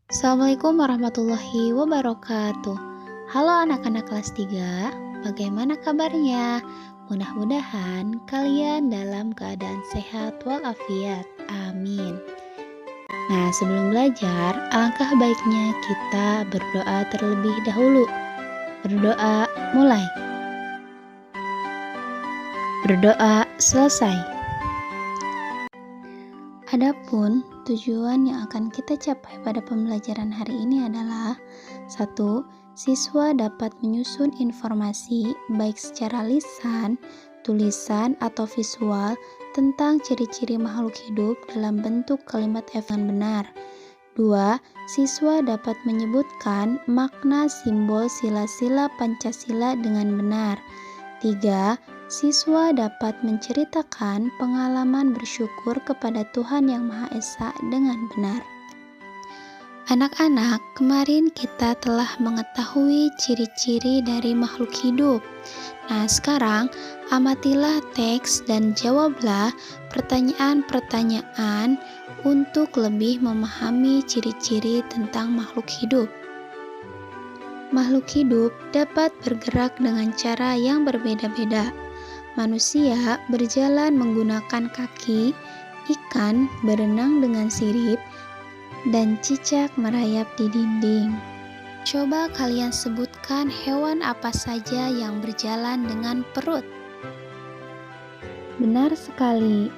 Assalamualaikum warahmatullahi wabarakatuh. Halo anak-anak kelas 3, bagaimana kabarnya? Mudah-mudahan kalian dalam keadaan sehat walafiat. Amin. Nah, sebelum belajar, alangkah baiknya kita berdoa terlebih dahulu. Berdoa mulai. Berdoa selesai. Adapun tujuan yang akan kita capai pada pembelajaran hari ini adalah 1. Siswa dapat menyusun informasi baik secara lisan, tulisan, atau visual tentang ciri-ciri makhluk hidup dalam bentuk kalimat yang benar. 2. Siswa dapat menyebutkan makna simbol sila-sila Pancasila dengan benar. 3. Siswa dapat menceritakan pengalaman bersyukur kepada Tuhan Yang Maha Esa dengan benar. Anak-anak, kemarin kita telah mengetahui ciri-ciri dari makhluk hidup. Nah, sekarang amatilah teks dan jawablah pertanyaan-pertanyaan untuk lebih memahami ciri-ciri tentang makhluk hidup. Makhluk hidup dapat bergerak dengan cara yang berbeda-beda. Manusia berjalan menggunakan kaki, ikan berenang dengan sirip, dan cicak merayap di dinding. Coba kalian sebutkan hewan apa saja yang berjalan dengan perut. Benar sekali,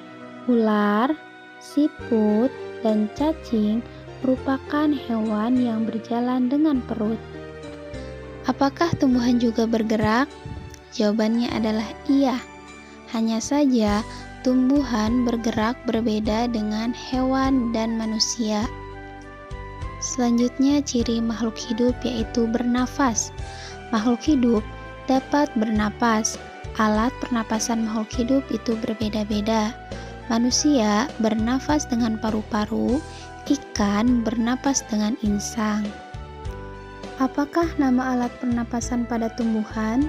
ular, siput, dan cacing merupakan hewan yang berjalan dengan perut. Apakah tumbuhan juga bergerak? Jawabannya adalah iya. Hanya saja tumbuhan bergerak berbeda dengan hewan dan manusia. Selanjutnya ciri makhluk hidup yaitu bernafas. Makhluk hidup dapat bernapas. Alat pernapasan makhluk hidup itu berbeda-beda. Manusia bernafas dengan paru-paru, ikan bernapas dengan insang. Apakah nama alat pernapasan pada tumbuhan?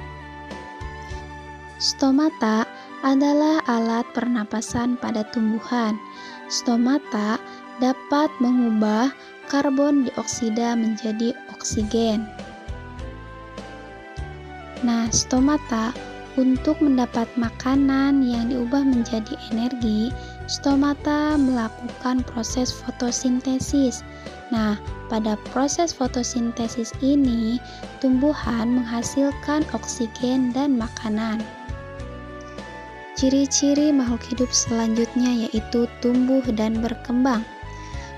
Stomata adalah alat pernapasan pada tumbuhan. Stomata dapat mengubah karbon dioksida menjadi oksigen. Nah, stomata untuk mendapat makanan yang diubah menjadi energi, stomata melakukan proses fotosintesis. Nah, pada proses fotosintesis ini, tumbuhan menghasilkan oksigen dan makanan. Ciri-ciri makhluk hidup selanjutnya yaitu tumbuh dan berkembang.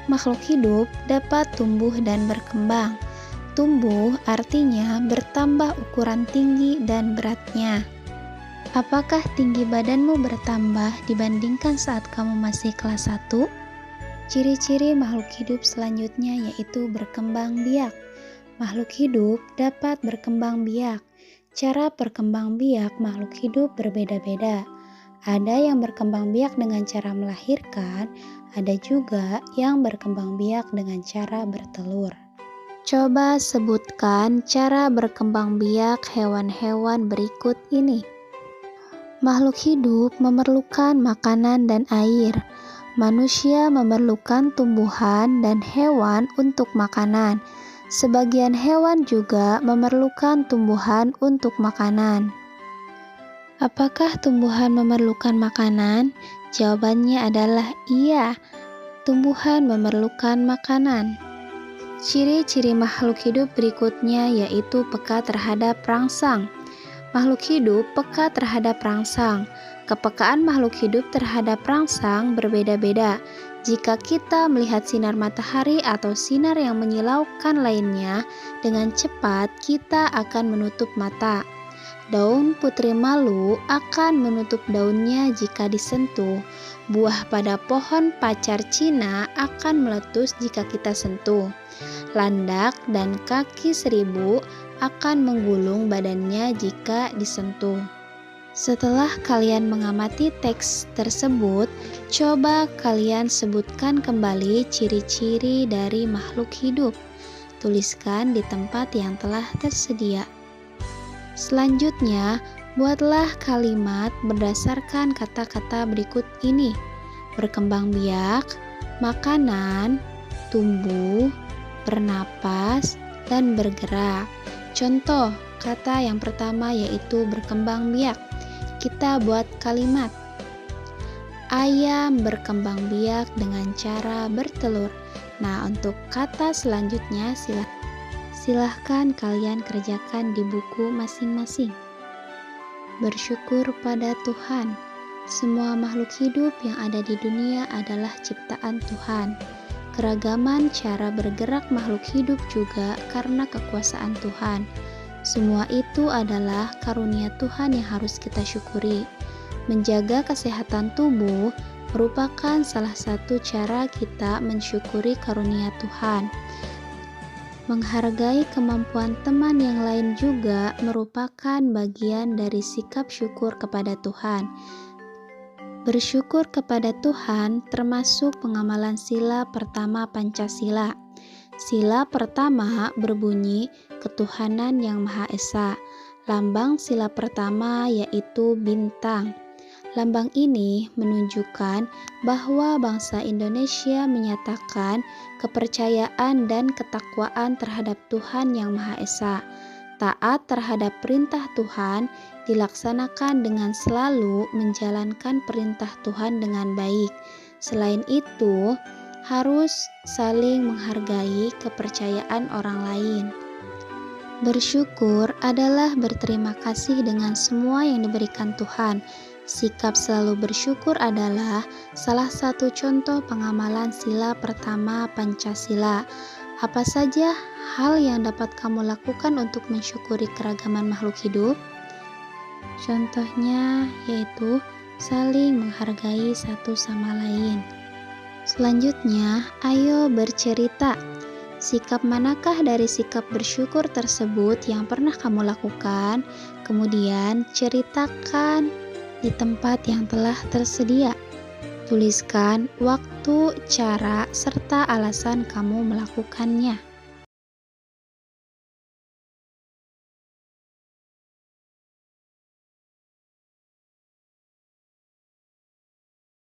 Makhluk hidup dapat tumbuh dan berkembang. Tumbuh artinya bertambah ukuran tinggi dan beratnya. Apakah tinggi badanmu bertambah dibandingkan saat kamu masih kelas 1? Ciri-ciri makhluk hidup selanjutnya yaitu berkembang biak. Makhluk hidup dapat berkembang biak. Cara berkembang biak makhluk hidup berbeda-beda. Ada yang berkembang biak dengan cara melahirkan, ada juga yang berkembang biak dengan cara bertelur. Coba sebutkan cara berkembang biak hewan-hewan berikut ini. Makhluk hidup memerlukan makanan dan air. Manusia memerlukan tumbuhan dan hewan untuk makanan. Sebagian hewan juga memerlukan tumbuhan untuk makanan. Apakah tumbuhan memerlukan makanan? Jawabannya adalah iya. Tumbuhan memerlukan makanan. Ciri-ciri makhluk hidup berikutnya yaitu peka terhadap rangsang. Makhluk hidup peka terhadap rangsang. Kepekaan makhluk hidup terhadap rangsang berbeda-beda. Jika kita melihat sinar matahari atau sinar yang menyilaukan lainnya dengan cepat, kita akan menutup mata. Daun putri malu akan menutup daunnya jika disentuh. Buah pada pohon pacar Cina akan meletus jika kita sentuh. Landak dan kaki seribu akan menggulung badannya jika disentuh. Setelah kalian mengamati teks tersebut, coba kalian sebutkan kembali ciri-ciri dari makhluk hidup. Tuliskan di tempat yang telah tersedia. Selanjutnya, buatlah kalimat berdasarkan kata-kata berikut ini: berkembang biak, makanan, tumbuh, bernapas, dan bergerak. Contoh kata yang pertama yaitu berkembang biak. Kita buat kalimat. Ayam berkembang biak dengan cara bertelur. Nah, untuk kata selanjutnya silahkan kalian kerjakan di buku masing-masing. Bersyukur pada Tuhan. Semua makhluk hidup yang ada di dunia adalah ciptaan Tuhan. Keragaman cara bergerak makhluk hidup juga karena kekuasaan Tuhan. Semua itu adalah karunia Tuhan yang harus kita syukuri. Menjaga kesehatan tubuh merupakan salah satu cara kita mensyukuri karunia Tuhan. Menghargai kemampuan teman yang lain juga merupakan bagian dari sikap syukur kepada Tuhan. Bersyukur kepada Tuhan termasuk pengamalan sila pertama Pancasila. Sila pertama berbunyi ketuhanan yang Maha Esa. Lambang sila pertama yaitu bintang. Lambang ini menunjukkan bahwa bangsa Indonesia menyatakan kepercayaan dan ketakwaan terhadap Tuhan yang Maha Esa. Taat terhadap perintah Tuhan dilaksanakan dengan selalu menjalankan perintah Tuhan dengan baik. Selain itu, harus saling menghargai kepercayaan orang lain. Bersyukur adalah berterima kasih dengan semua yang diberikan Tuhan. Sikap selalu bersyukur adalah salah satu contoh pengamalan sila pertama Pancasila. Apa saja hal yang dapat kamu lakukan untuk mensyukuri keragaman makhluk hidup? Contohnya yaitu saling menghargai satu sama lain. Selanjutnya, ayo bercerita. Sikap manakah dari sikap bersyukur tersebut yang pernah kamu lakukan? Kemudian ceritakan di tempat yang telah tersedia. Tuliskan waktu, cara, serta alasan kamu melakukannya.